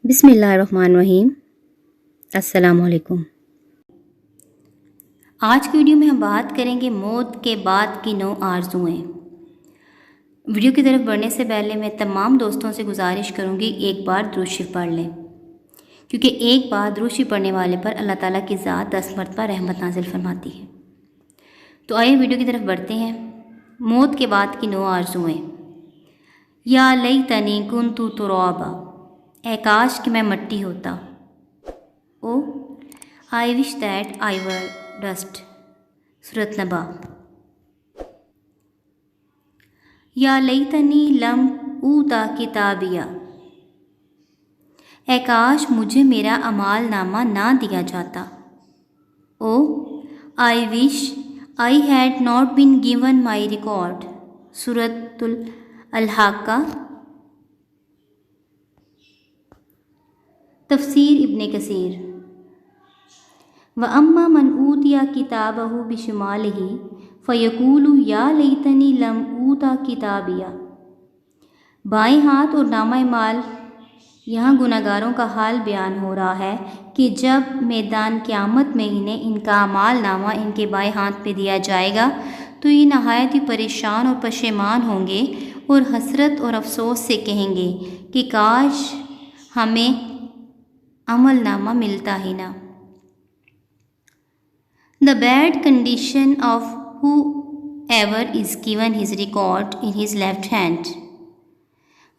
बिस्मिल्लाहिर्रहमानिर्रहीम। अस्सलामुअलैकुम। आज की वीडियो में हम बात करेंगे मौत के बाद की 9 आरज़ुएं। वीडियो की तरफ बढ़ने से पहले मैं तमाम दोस्तों से गुजारिश करूंगी एक बार दुरूद शरीफ पढ़ लें, क्योंकि एक बार दुरूद शरीफ पढ़ने वाले पर अल्लाह ताला की ज़ात 10 मरतबा रहमत नाज़िल फरमाती है। तो आइए वीडियो की तरफ बढ़ते हैं। मौत के बाद की 9 आरज़ुएं। या लैतनी कुन्तु तुराबा, ऐ काश कि मैं मट्टी होता। Oh I wish that I were dust, सूरत नबा। या लैतनी लम ऊता किताबिया, ऐ काश मुझे मेरा अमाल नामा ना दिया जाता। Oh I wish I had not been given my record, सूरतुल अल-हाक्का। तफसीर इब्ने कसीर। व अम्मा मन ऊतिया किताबहु बिशमालिही फ़यकूलु या लैतनी लम ऊता किताबिया। बाएं हाथ और नामा माल, यहाँ गुनाहगारों का हाल बयान हो रहा है कि जब मैदान क़यामत में इन्हें इनका अमाल नामा इनके बाएं हाथ पे दिया जाएगा तो ये नहायत ही परेशान और पशेमान होंगे और हसरत और अफसोस से कहेंगे कि काश हमें अमल नामा मिलता ही ना। The bad condition of whoever is given his record in his left hand.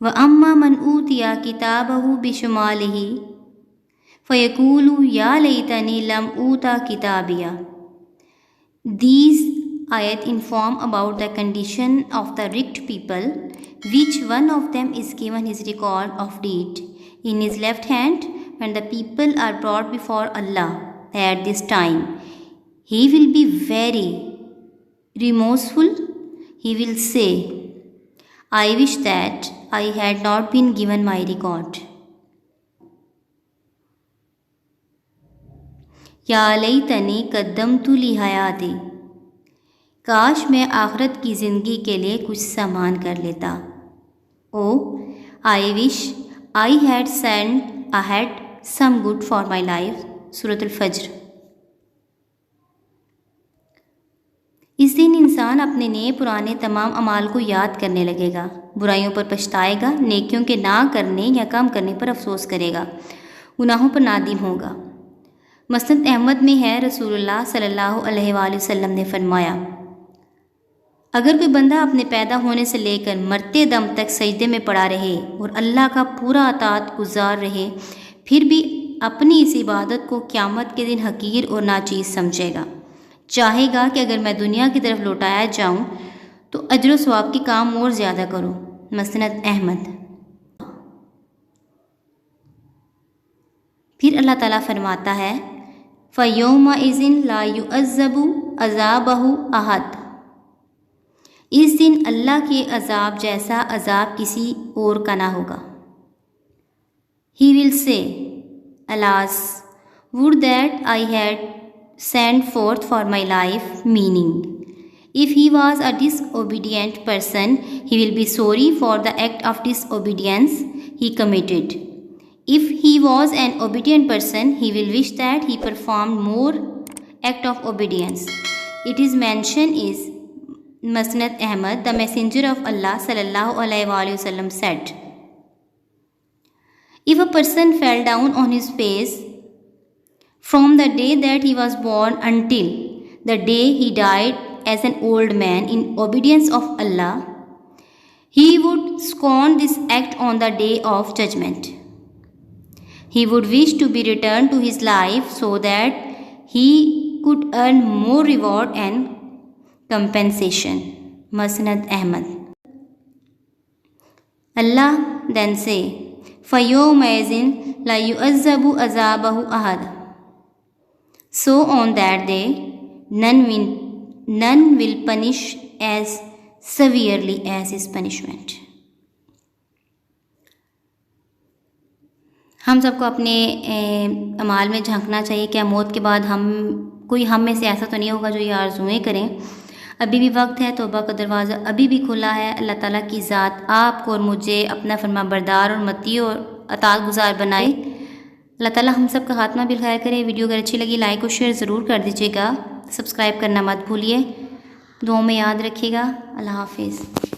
व अम्मा मन ऊतिया किताबहु बिशमालिही फ़यकूलु या लैतनी lump ऊता किताबिया। These ayat inform about the condition of the rigged people, which one of them is given his record of deed in his left hand when the people are brought before Allah at this time. He will be very remorseful. He will say, I wish that I had not been given my record. या लैतनी कद्दमतु ली हयाती, काश मैं आखिरत की ज़िंदगी के लिए कुछ सामान कर लेता। Oh I wish I had send ahead some good for my life, सूरत अल-फज्र। इस दिन इंसान अपने नए पुराने तमाम अमाल को याद करने लगेगा, बुराइयों पर पछताएगा, नेकियों के ना करने या कम करने पर अफसोस करेगा, गुनाहों पर नादिम होगा। मसनद अहमद में है, रसूलुल्लाह सल्लल्लाहु अलैहि वसल्लम ने फरमाया, अगर कोई बंदा अपने पैदा होने से लेकर मरते दम तक सजदे में पड़ा रहे और अल्लाह का पूरा अतात गुजार रहे, फिर भी अपनी इस इबादत को क़यामत के दिन हकीर और नाचीज़ समझेगा, चाहेगा कि अगर मैं दुनिया की तरफ लौटाया जाऊं तो अजर व सवाब के काम और ज़्यादा करूं। मसनद अहमद। फिर अल्लाह ताला फरमाता है, फ़यौमा इज़िन ला युअज़्ज़बु अज़ाबहु अहद, इस दिन अल्लाह के अज़ाब जैसा अज़ाब किसी और का ना होगा। He will say, alas, would that I had sent forth for my life, meaning, if he was a disobedient person, he will be sorry for the act of disobedience he committed. If he was an obedient person, he will wish that he performed more act of obedience. It is mentioned is Musnad Ahmad, the Messenger of Allah sallallahu alaihi wasallam said, if a person fell down on his face from the day that he was born until the day he died as an old man in obedience of Allah, he would scorn this act on the day of judgment. He would wish to be returned to his life so that he could earn more reward and compensation. Musnad Ahmad. Allah then say, फ़यौमइज़िन La युअज़्ज़बु अज़ाबहु Ahad. So on that day, none will punish as severely as his punishment. हम सबको अपने अमाल में झांकना चाहिए। क्या मौत के बाद हम में से ऐसा तो नहीं होगा जो ये आरज़ुएं करें। अभी भी वक्त है, तौबा का दरवाज़ा अभी भी खुला है। अल्लाह ताला की ज़ात आपको और मुझे अपना फरमा बरदार और मती और अताअत गुज़ार बनाए। अल्लाह ताला हम सब का खात्मा बिल खैर करे। वीडियो अगर अच्छी लगी लाइक और शेयर ज़रूर कर दीजिएगा, सब्सक्राइब करना मत भूलिए। दुआओं में याद रखिएगा। अल्लाह हाफिज़।